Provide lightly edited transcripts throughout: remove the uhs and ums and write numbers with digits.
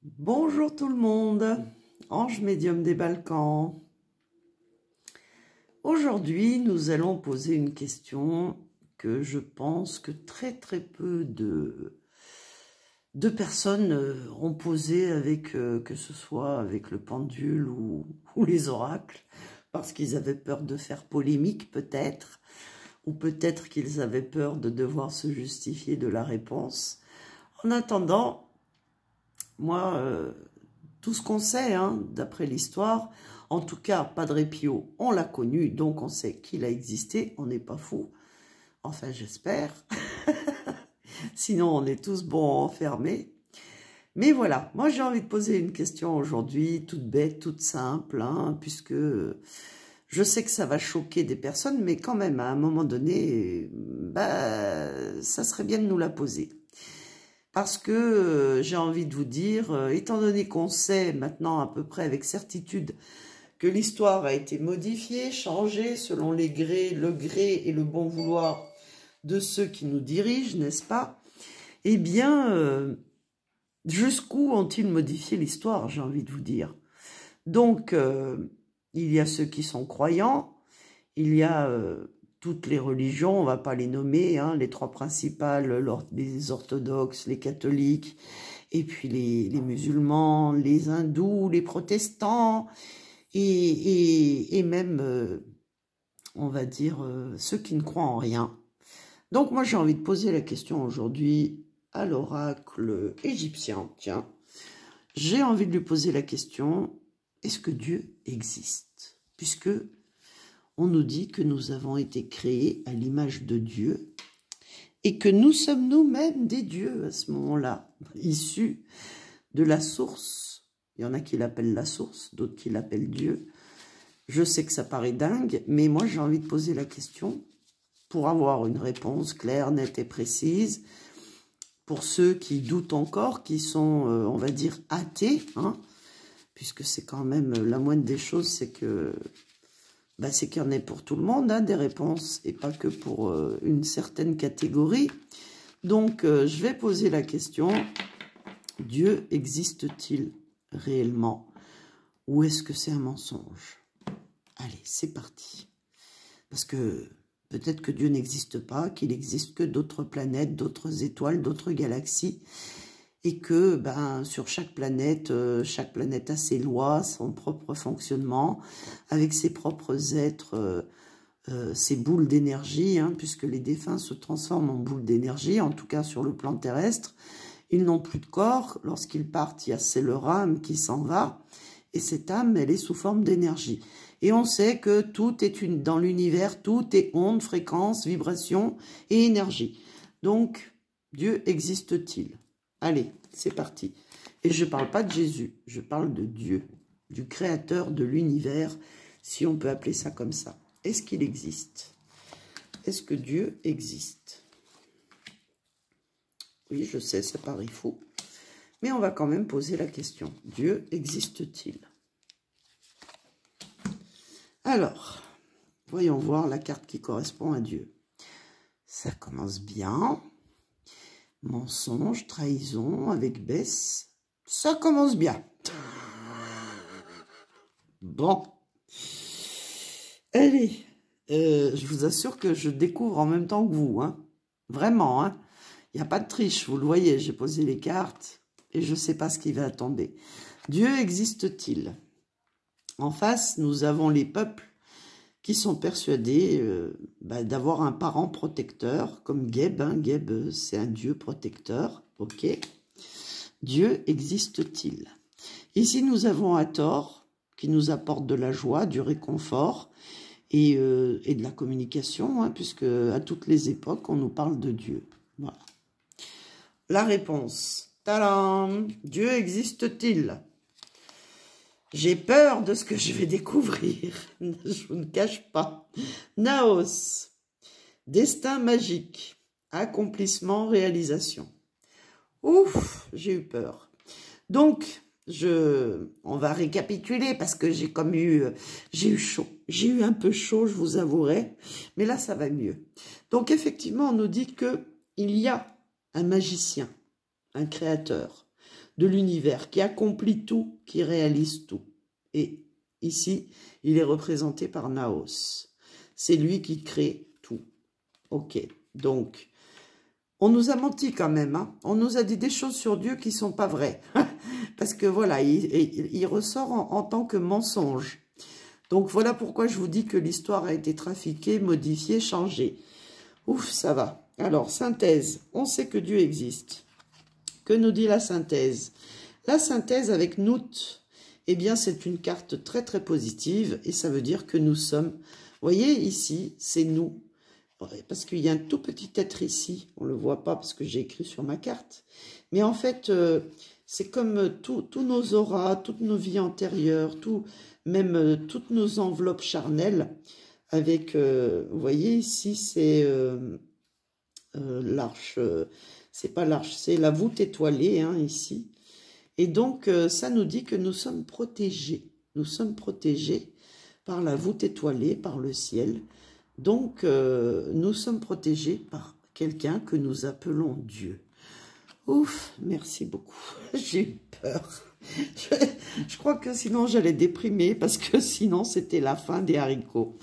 Bonjour tout le monde, Ange médium des Balkans. Aujourd'hui, nous allons poser une question que je pense que très peu de personnes ont posée avec, que ce soit avec le pendule ou les oracles, parce qu'ils avaient peur de faire polémique peut-être, ou peut-être qu'ils avaient peur de devoir se justifier de la réponse. En attendant, moi, tout ce qu'on sait, hein, d'après l'histoire, en tout cas, Padre Pio, on l'a connu, donc on sait qu'il a existé, on n'est pas fou. Enfin, j'espère. Sinon, on est tous bons enfermés. Mais voilà, moi j'ai envie de poser une question aujourd'hui, toute bête, toute simple, hein, puisque je sais que ça va choquer des personnes, mais quand même, à un moment donné, ça serait bien de nous la poser. Parce que j'ai envie de vous dire, étant donné qu'on sait maintenant à peu près avec certitude que l'histoire a été modifiée, changée selon le gré et le bon vouloir de ceux qui nous dirigent, n'est-ce pas? Eh bien, jusqu'où ont-ils modifié l'histoire, j'ai envie de vous dire. Donc, il y a ceux qui sont croyants, il y a toutes les religions, on ne va pas les nommer, hein, les trois principales, les orthodoxes, les catholiques, et puis les musulmans, les hindous, les protestants, et même, on va dire, ceux qui ne croient en rien. Donc moi j'ai envie de poser la question aujourd'hui à l'oracle égyptien. Tiens, j'ai envie de lui poser la question, est-ce que Dieu existe? Puisque on nous dit que nous avons été créés à l'image de Dieu et que nous sommes nous-mêmes des dieux à ce moment-là, issus de la source. Il y en a qui l'appellent la source, d'autres qui l'appellent Dieu. Je sais que ça paraît dingue, mais moi j'ai envie de poser la question pour avoir une réponse claire, nette et précise. Pour ceux qui doutent encore, qui sont, on va dire, athées, hein, puisque c'est quand même la moindre des choses, c'est que c'est qu'il y en ait pour tout le monde, hein, des réponses, et pas que pour une certaine catégorie. Donc, je vais poser la question, Dieu existe-t-il réellement? Ou est-ce que c'est un mensonge? Allez, c'est parti. Parce que peut-être que Dieu n'existe pas, qu'il n'existe que d'autres planètes, d'autres étoiles, d'autres galaxies, et que sur chaque planète a ses lois, son propre fonctionnement, avec ses propres êtres, ses boules d'énergie, hein, puisque les défunts se transforment en boules d'énergie, en tout cas sur le plan terrestre. Ils n'ont plus de corps, lorsqu'ils partent, c'est leur âme qui s'en va, et cette âme, elle est sous forme d'énergie. Et on sait que tout est dans l'univers, tout est onde, fréquence, vibration et énergie. Donc, Dieu existe-t-il? Allez, c'est parti. Et je ne parle pas de Jésus, je parle de Dieu, du créateur de l'univers, si on peut appeler ça comme ça. Est-ce qu'il existe? Est-ce que Dieu existe? Oui, je sais, ça paraît fou. Mais on va quand même poser la question. Dieu existe-t-il? Alors, voyons voir la carte qui correspond à Dieu. Ça commence bien. Mensonge, trahison, avec baisse. Ça commence bien. Bon. Allez, je vous assure que je découvre en même temps que vous. Hein. Vraiment, hein. Il n'y a pas de triche, vous le voyez, j'ai posé les cartes et je ne sais pas ce qui va tomber. Dieu existe-t-il? En face, nous avons les peuples qui sont persuadés d'avoir un parent protecteur, comme Geb. Hein. Geb, c'est un dieu protecteur. Ok. Dieu existe-t-il? Ici, nous avons Hathor, qui nous apporte de la joie, du réconfort et de la communication, hein, puisque à toutes les époques, on nous parle de Dieu. Voilà. La réponse. Tadam! Dieu existe-t-il? J'ai peur de ce que je vais découvrir. Je vous ne cache pas. Naos. Destin magique. Accomplissement, réalisation. Ouf, j'ai eu peur. Donc, on va récapituler parce que j'ai eu chaud. J'ai eu un peu chaud, je vous avouerai. Mais là, ça va mieux. Donc, effectivement, on nous dit qu'il y a un magicien, un créateur, de l'univers, qui accomplit tout, qui réalise tout. Et ici, il est représenté par Naos. C'est lui qui crée tout. Ok, donc, on nous a menti quand même. Hein. On nous a dit des choses sur Dieu qui ne sont pas vraies. Parce que voilà, il ressort en tant que mensonge. Donc voilà pourquoi je vous dis que l'histoire a été trafiquée, modifiée, changée. Ouf, ça va. Alors, synthèse. On sait que Dieu existe. Que nous dit la synthèse? La synthèse avec Nout, eh bien, c'est une carte très, très positive. Et ça veut dire que nous sommes... Vous voyez, ici, c'est nous. Parce qu'il y a un tout petit être ici. On ne le voit pas parce que j'ai écrit sur ma carte. Mais en fait, c'est comme tous nos auras, toutes nos vies antérieures, même toutes nos enveloppes charnelles. Avec, vous voyez, ici, c'est l'arche, c'est pas l'arche, c'est la voûte étoilée, hein, ici. Et donc, ça nous dit que nous sommes protégés. Nous sommes protégés par la voûte étoilée, par le ciel. Donc, nous sommes protégés par quelqu'un que nous appelons Dieu. Ouf, merci beaucoup. J'ai eu peur. Je crois que sinon j'allais déprimer parce que sinon c'était la fin des haricots.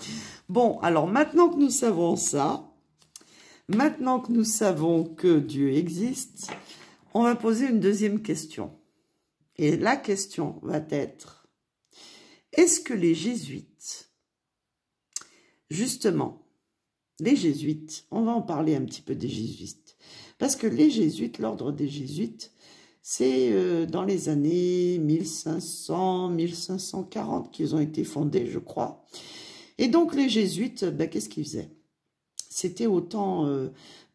Bon, alors maintenant que nous savons ça, maintenant que nous savons que Dieu existe, on va poser une deuxième question. Et la question va être, est-ce que les jésuites, justement, les jésuites, on va en parler un petit peu des jésuites, parce que les jésuites, l'ordre des jésuites, c'est dans les années 1500, 1540 qu'ils ont été fondés, je crois. Et donc les jésuites, ben, qu'est-ce qu'ils faisaient? C'était autant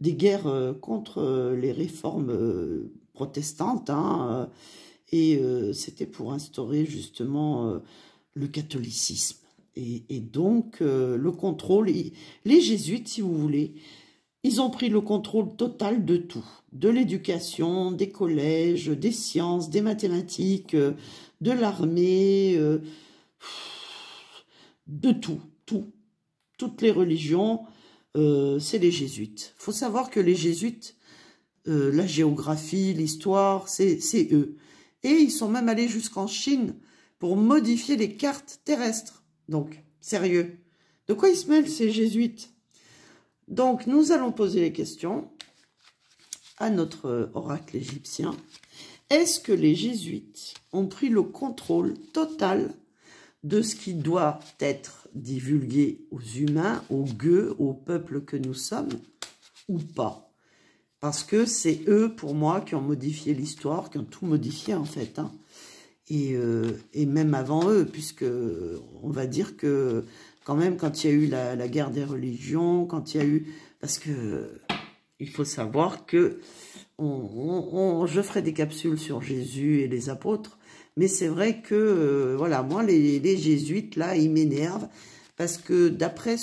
des guerres contre les réformes protestantes, hein, et c'était pour instaurer justement le catholicisme. Et donc le contrôle, les jésuites, si vous voulez, ils ont pris le contrôle total de tout, de l'éducation, des collèges, des sciences, des mathématiques, de l'armée, de tout, toutes les religions, c'est les jésuites. Il faut savoir que les jésuites, la géographie, l'histoire, c'est eux. Et ils sont même allés jusqu'en Chine pour modifier les cartes terrestres. Donc, sérieux, de quoi ils se mêlent ces jésuites? Donc, nous allons poser les questions à notre oracle égyptien. Est-ce que les jésuites ont pris le contrôle total de ce qui doit être divulgué aux humains, aux gueux, au peuple que nous sommes, ou pas? Parce que c'est eux, pour moi, qui ont modifié l'histoire, qui ont tout modifié, en fait. Hein. Et même avant eux, puisque on va dire que... Quand même, quand il y a eu la guerre des religions, quand il y a eu... Parce que il faut savoir que je ferai des capsules sur Jésus et les apôtres, mais c'est vrai que, voilà, moi, les jésuites, là, ils m'énervent, parce que d'après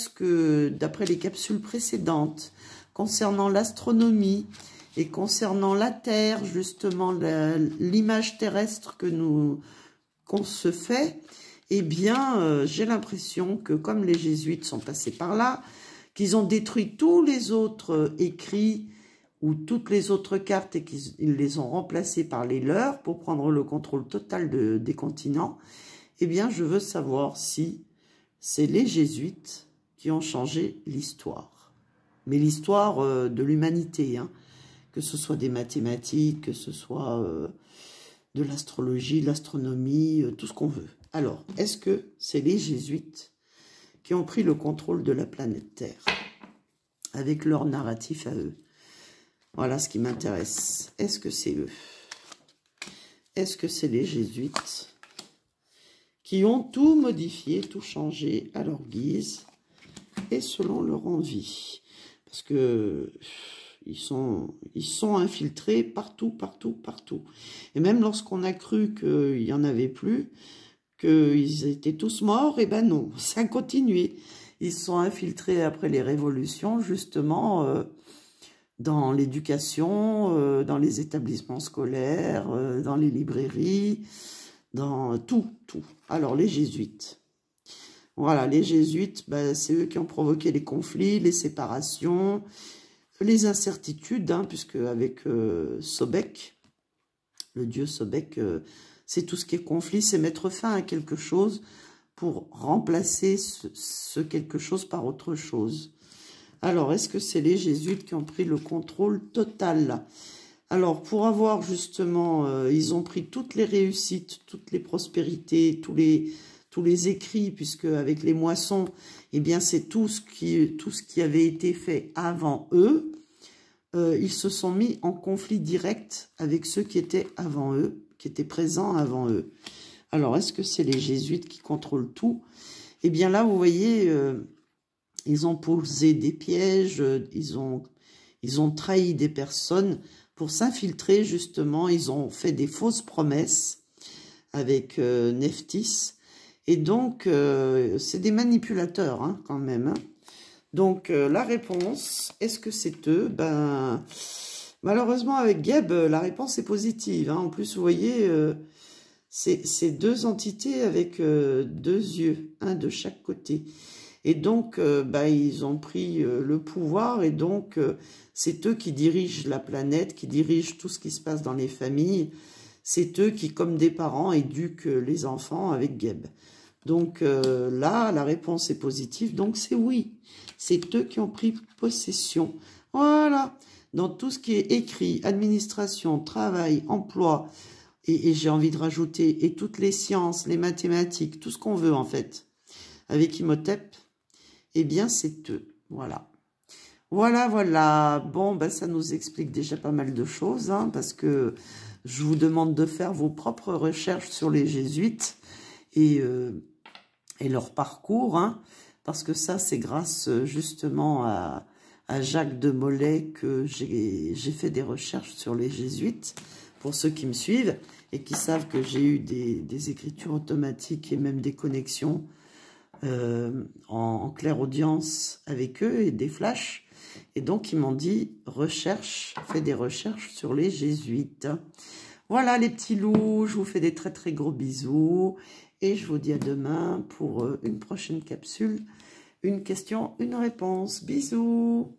les capsules précédentes, concernant l'astronomie et concernant la Terre, justement, l'image terrestre qu'on se fait... Eh bien, j'ai l'impression que comme les jésuites sont passés par là, qu'ils ont détruit tous les autres écrits ou toutes les autres cartes et qu'ils les ont remplacés par les leurs pour prendre le contrôle total des continents, eh bien, je veux savoir si c'est les jésuites qui ont changé l'histoire. Mais l'histoire de l'humanité, hein, que ce soit des mathématiques, que ce soit de l'astrologie, de l'astronomie, tout ce qu'on veut. Alors, est-ce que c'est les jésuites qui ont pris le contrôle de la planète Terre avec leur narratif à eux? Voilà ce qui m'intéresse. Est-ce que c'est eux? Est-ce que c'est les jésuites qui ont tout modifié, tout changé à leur guise et selon leur envie? Parce que... Ils sont infiltrés partout, partout, partout. Et même lorsqu'on a cru qu'il n'y en avait plus, qu'ils étaient tous morts, eh ben non, ça a continué. Ils se sont infiltrés après les révolutions, justement, dans l'éducation, dans les établissements scolaires, dans les librairies, dans tout. Alors, les jésuites. Voilà, les jésuites, ben, c'est eux qui ont provoqué les conflits, les séparations, les incertitudes, hein, puisque avec Sobek, Le dieu Sobek, c'est tout ce qui est conflit, c'est mettre fin à quelque chose pour remplacer ce quelque chose par autre chose. Alors, est-ce que c'est les jésuites qui ont pris le contrôle total? Alors, pour avoir justement, ils ont pris toutes les réussites, toutes les prospérités, tous les écrits, puisque avec les moissons, eh bien, c'est tout ce qui avait été fait avant eux. Ils se sont mis en conflit direct avec ceux qui étaient avant eux, qui étaient présents avant eux. Alors, est-ce que c'est les jésuites qui contrôlent tout? Eh bien, là, vous voyez, ils ont posé des pièges, ils ont trahi des personnes pour s'infiltrer, justement. Ils ont fait des fausses promesses avec Nephthys. Et donc, c'est des manipulateurs, hein, quand même. Hein. Donc, la réponse, est-ce que c'est eux? Ben, malheureusement, avec Geb, la réponse est positive. Hein. En plus, vous voyez, c'est deux entités avec deux yeux, un de chaque côté. Et donc, ils ont pris le pouvoir et donc, c'est eux qui dirigent la planète, qui dirigent tout ce qui se passe dans les familles. C'est eux qui, comme des parents, éduquent les enfants avec Geb. Donc là, la réponse est positive, donc c'est oui. C'est eux qui ont pris possession. Voilà, dans tout ce qui est écrit, administration, travail, emploi, et j'ai envie de rajouter, et toutes les sciences, les mathématiques, tout ce qu'on veut en fait, avec Imhotep, eh bien c'est eux, voilà. Voilà, bon, ben, ça nous explique déjà pas mal de choses, hein, parce que je vous demande de faire vos propres recherches sur les jésuites, et leur parcours, hein, parce que ça, c'est grâce justement à Jacques de Molay que j'ai fait des recherches sur les jésuites, pour ceux qui me suivent et qui savent que j'ai eu des écritures automatiques et même des connexions en claire audience avec eux et des flashs. Et donc, ils m'ont dit, fais des recherches sur les jésuites. Voilà les petits loups, je vous fais des très très gros bisous et je vous dis à demain pour une prochaine capsule. Une question, une réponse. Bisous!